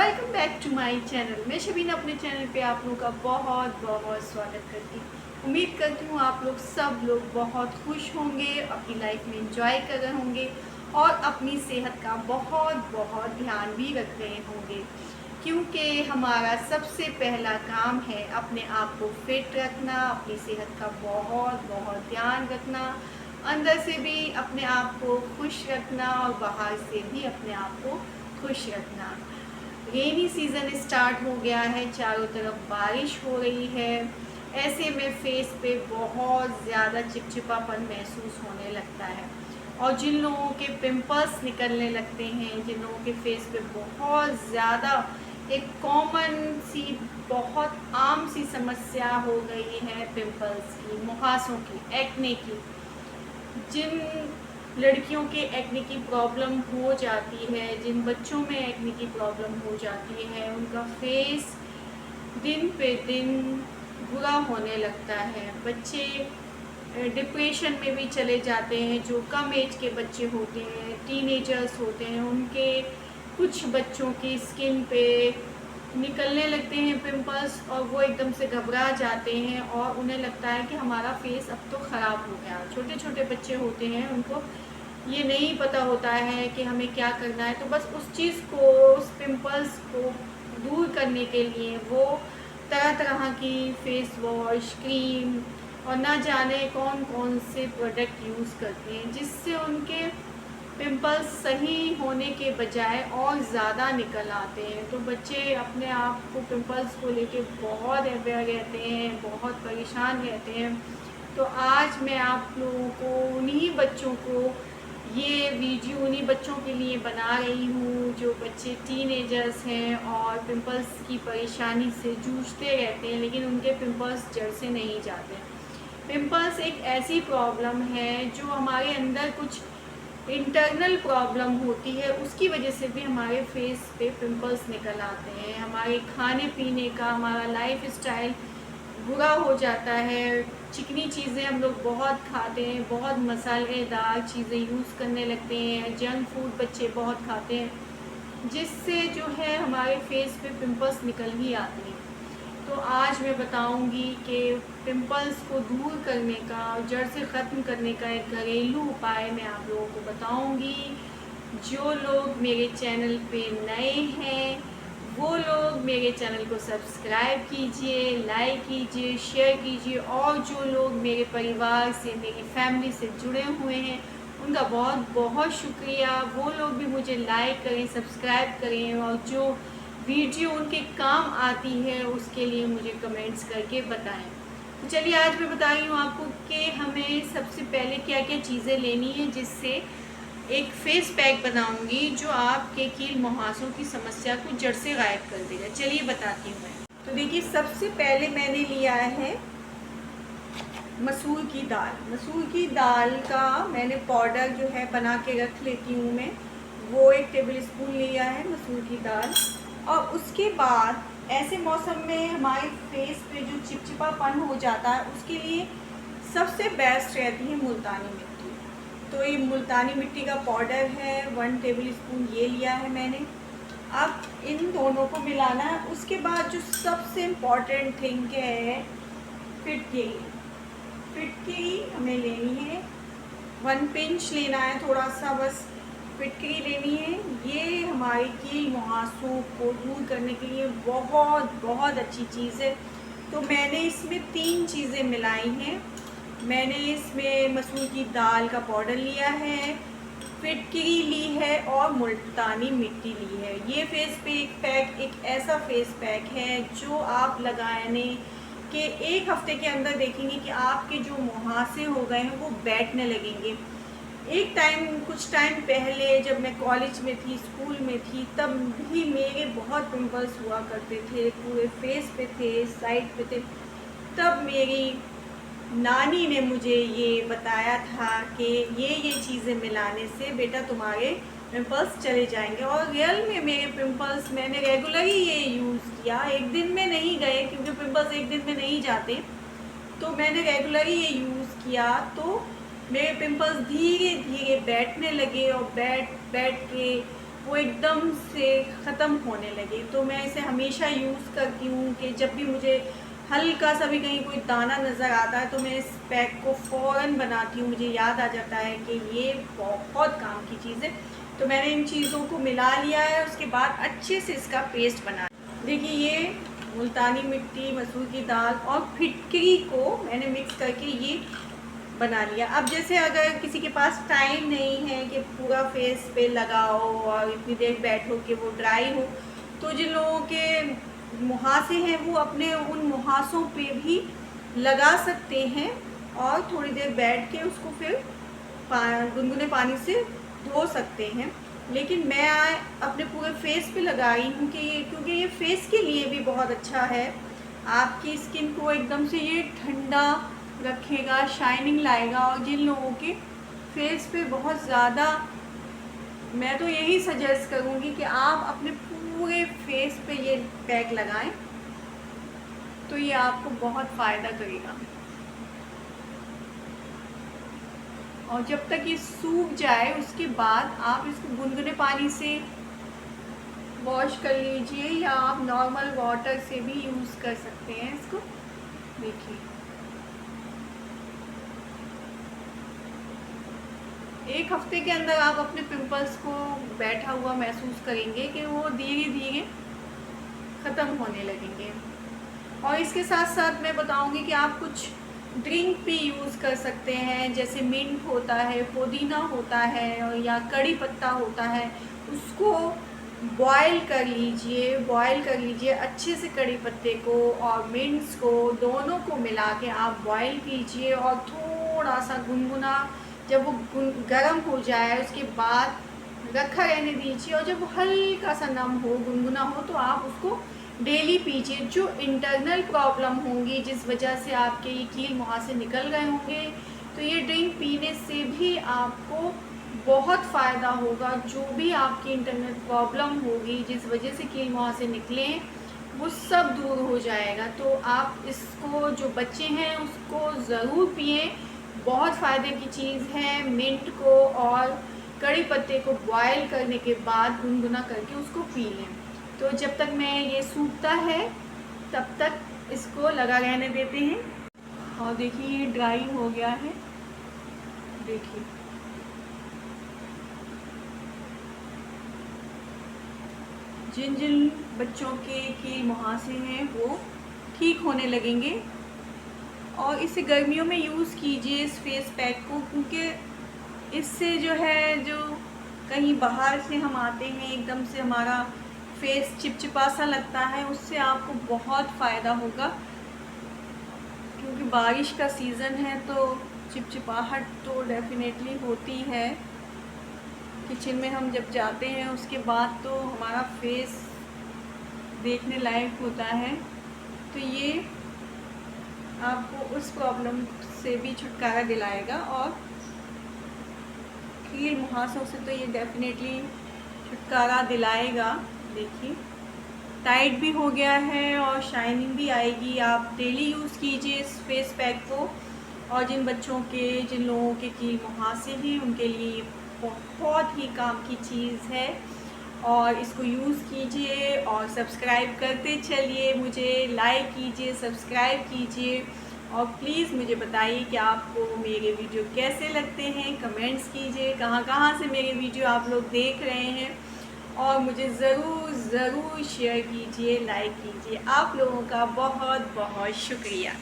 Welcome back to my channel. मैं शबीना अपने channel पे आप लोगों का बहुत बहुत स्वागत करती हूँ। उम्मीद करती हूँ आप लोग सब लोग बहुत खुश होंगे, अपनी लाइफ में एंजॉय कर रहे होंगे और अपनी सेहत का बहुत बहुत ध्यान भी रख रहे होंगे, क्योंकि हमारा सबसे पहला काम है अपने आप को फिट रखना, अपनी सेहत का बहुत बहुत ध्यान रखना, अंदर से भी अपने आप को खुश रखना और बाहर से भी अपने आप को खुश रखना। रेनी सीज़न स्टार्ट हो गया है, चारों तरफ बारिश हो रही है। ऐसे में फेस पे बहुत ज़्यादा चिपचिपापन महसूस होने लगता है और जिन लोगों के पिंपल्स निकलने लगते हैं, जिन लोगों के फेस पे बहुत ज़्यादा एक कॉमन सी बहुत आम सी समस्या हो गई है पिंपल्स की, मुहासों की, एक्ने की, जिन लड़कियों के एक्ने की प्रॉब्लम हो जाती है, जिन बच्चों में एक्ने की प्रॉब्लम हो जाती है, उनका फेस दिन पे दिन बुरा होने लगता है। बच्चे डिप्रेशन में भी चले जाते हैं। जो कम एज के बच्चे होते हैं, टीनेजर्स होते हैं, उनके कुछ बच्चों की स्किन पे निकलने लगते हैं पिंपल्स और वो एकदम से घबरा जाते हैं और उन्हें लगता है कि हमारा फेस अब तो ख़राब हो गया। छोटे छोटे बच्चे होते हैं, उनको ये नहीं पता होता है कि हमें क्या करना है, तो बस उस चीज़ को, उस पिंपल्स को दूर करने के लिए वो तरह तरह की फेस वॉश, क्रीम और ना जाने कौन कौन से प्रोडक्ट यूज़ करते हैं, जिससे उनके पिंपल्स सही होने के बजाय और ज़्यादा निकल आते हैं। तो बच्चे अपने आप को पिंपल्स को लेके बहुत अवेयर रहते हैं, बहुत परेशान रहते हैं। तो आज मैं आप लोगों को, उन्हीं बच्चों को, ये वीडियो उन्हीं बच्चों के लिए बना रही हूँ जो बच्चे टीनेजर्स हैं और पिंपल्स की परेशानी से जूझते रहते हैं, लेकिन उनके पिंपल्स जड़ से नहीं जाते। पिंपल्स एक ऐसी प्रॉब्लम है जो हमारे अंदर कुछ इंटरनल प्रॉब्लम होती है, उसकी वजह से भी हमारे फेस पे पिंपल्स निकल आते हैं। हमारे खाने पीने का, हमारा लाइफ स्टाइल बुरा हो जाता है। चिकनी चीज़ें हम लोग बहुत खाते हैं, बहुत मसालेदार चीज़ें यूज़ करने लगते हैं, जंक फूड बच्चे बहुत खाते हैं, जिससे जो है हमारे फेस पे पिंपल्स निकल ही आते हैं। तो आज मैं बताऊंगी कि पिंपल्स को दूर करने का, जड़ से ख़त्म करने का एक घरेलू उपाय मैं आप लोगों को बताऊंगी। जो लोग मेरे चैनल पे नए हैं वो लोग मेरे चैनल को सब्सक्राइब कीजिए, लाइक कीजिए, शेयर कीजिए, और जो लोग मेरे परिवार से, मेरी फैमिली से जुड़े हुए हैं उनका बहुत बहुत शुक्रिया। वो लोग भी मुझे लाइक करें, सब्सक्राइब करें और जो वीडियो उनके काम आती है उसके लिए मुझे कमेंट्स करके बताएं। तो चलिए आज मैं बता रही हूँ आपको कि हमें सबसे पहले क्या क्या चीज़ें लेनी है, जिससे एक फेस पैक बनाऊंगी जो आपके कील मुहासों की समस्या को जड़ से गायब कर देगा। चलिए बताती हूँ मैं। तो देखिए, सबसे पहले मैंने लिया है मसूर की दाल। मसूर की दाल का मैंने पाउडर जो है बना के रख लेती हूँ मैं, वो 1 टेबल स्पून लिया है मसूर की दाल। और उसके बाद ऐसे मौसम में हमारे फेस पे जो चिपचिपापन हो जाता है उसके लिए सबसे बेस्ट रहती है मुल्तानी मिट्टी। तो ये मुल्तानी मिट्टी का पाउडर है, 1 टेबल स्पून ये लिया है मैंने। अब इन दोनों को मिलाना है। उसके बाद जो सबसे इम्पॉर्टेंट थिंग है, फिटकरी। फिटकरी हमें लेनी है, 1 पिंच लेना है, थोड़ा सा बस फिटकरी लेनी है। ये हमारे कील मुहासों को दूर करने के लिए बहुत बहुत अच्छी चीज़ है। तो मैंने इसमें 3 चीज़ें मिलाई हैं। मैंने इसमें मसूर की दाल का पाउडर लिया है, फिटकरी ली है और मुल्तानी मिट्टी ली है। ये फेस पे एक ऐसा फेस पैक है जो आप लगाने के 1 हफ्ते के अंदर देखेंगे कि आपके जो मुहासे हो गए हैं वो बैठने लगेंगे। कुछ टाइम पहले जब मैं कॉलेज में थी, स्कूल में थी, तब भी मेरे बहुत पिंपल्स हुआ करते थे, पूरे फेस पे थे, साइड पे थे। तब मेरी नानी ने मुझे ये बताया था कि ये चीज़ें मिलाने से बेटा तुम्हारे पिंपल्स चले जाएंगे। और रियल में मेरे पिंपल्स, मैंने रेगुलरली ये यूज़ किया, एक दिन में नहीं गए क्योंकि पिंपल्स एक दिन में नहीं जाते। तो मैंने रेगुलरली ये यूज़ किया तो मेरे पिंपल्स धीरे धीरे बैठने लगे और बैठ के वो एकदम से ख़त्म होने लगे। तो मैं इसे हमेशा यूज़ करती हूँ कि जब भी मुझे हल्का सा भी कहीं कोई दाना नज़र आता है तो मैं इस पैक को फ़ौरन बनाती हूँ। मुझे याद आ जाता है कि ये बहुत काम की चीज़ है। तो मैंने इन चीज़ों को मिला लिया है, उसके बाद अच्छे से इसका पेस्ट बना। देखिए ये मुल्तानी मिट्टी, मसूर की दाल और फिटकरी को मैंने मिक्स करके ये बना लिया। अब जैसे अगर किसी के पास टाइम नहीं है कि पूरा फेस पे लगाओ और इतनी देर बैठो कि वो ड्राई हो, तो जिन लोगों के मुहासे हैं वो अपने उन मुहासों पे भी लगा सकते हैं और थोड़ी देर बैठ के उसको फिर गुनगुने पानी से धो सकते हैं। लेकिन मैं अपने पूरे फेस पे लगा रही हूँ कि ये, क्योंकि ये फेस के लिए भी बहुत अच्छा है। आपकी स्किन को एकदम से ये ठंडा रखेगा, शाइनिंग लाएगा। और जिन लोगों के फेस पे बहुत ज़्यादा, मैं तो यही सजेस्ट करूँगी कि आप अपने पूरे फेस पे ये पैक लगाएं, तो ये आपको बहुत फ़ायदा करेगा। और जब तक ये सूख जाए उसके बाद आप इसको गुनगुने पानी से वॉश कर लीजिए या आप नॉर्मल वाटर से भी यूज़ कर सकते हैं इसको। देखिए एक हफ्ते के अंदर आप अपने पिंपल्स को बैठा हुआ महसूस करेंगे कि वो धीरे धीरे ख़त्म होने लगेंगे। और इसके साथ साथ मैं बताऊंगी कि आप कुछ ड्रिंक भी यूज़ कर सकते हैं, जैसे मिंट होता है, पुदीना होता है और या कड़ी पत्ता होता है। उसको बॉयल कर लीजिए अच्छे से, कड़ी पत्ते को और मिंट्स को दोनों को मिला के आप बॉयल कीजिए और थोड़ा सा गुनगुना, जब वो गर्म हो जाए उसके बाद रखा रहने दीजिए। और जब वो हल्का सा नम हो, गुनगुना हो, तो आप उसको डेली पीजिए। जो इंटरनल प्रॉब्लम होंगी, जिस वजह से आपके ये कील मुहासे निकल गए होंगे, तो ये ड्रिंक पीने से भी आपको बहुत फ़ायदा होगा। जो भी आपकी इंटरनल प्रॉब्लम होगी जिस वजह से कील मुहासे निकले, वो सब दूर हो जाएगा। तो आप इसको, जो बच्चे हैं उसको ज़रूर पिएं, बहुत फ़ायदे की चीज़ है। मिंट को और कड़ी पत्ते को बॉयल करने के बाद गुनगुना करके उसको पी लें। तो जब तक मैं ये सूखता है तब तक इसको लगा रहने देते हैं। और देखिए ये ड्राई हो गया है। देखिए जिन जिन बच्चों के मुहासे हैं वो ठीक होने लगेंगे। और इसे गर्मियों में यूज़ कीजिए इस फेस पैक को, क्योंकि इससे जो है, जो कहीं बाहर से हम आते हैं एकदम से हमारा फेस चिपचिपा सा लगता है, उससे आपको बहुत फ़ायदा होगा। क्योंकि बारिश का सीज़न है तो चिपचिपाहट तो डेफिनेटली होती है। किचन में हम जब जाते हैं उसके बाद तो हमारा फेस देखने लायक होता है। तो ये आपको उस प्रॉब्लम से भी छुटकारा दिलाएगा। और कील मुहासों से तो ये डेफिनेटली छुटकारा दिलाएगा। देखिए टाइट भी हो गया है और शाइनिंग भी आएगी। आप डेली यूज़ कीजिए इस फेस पैक को। और जिन बच्चों के, जिन लोगों के कील मुहासे हैं, उनके लिए ये बहुत ही काम की चीज़ है। और इसको यूज़ कीजिए और सब्सक्राइब करते चलिए, मुझे लाइक कीजिए, सब्सक्राइब कीजिए। और प्लीज़ मुझे बताइए कि आपको मेरे वीडियो कैसे लगते हैं। कमेंट्स कीजिए कहाँ कहाँ से मेरे वीडियो आप लोग देख रहे हैं। और मुझे ज़रूर शेयर कीजिए, लाइक कीजिए। आप लोगों का बहुत बहुत शुक्रिया।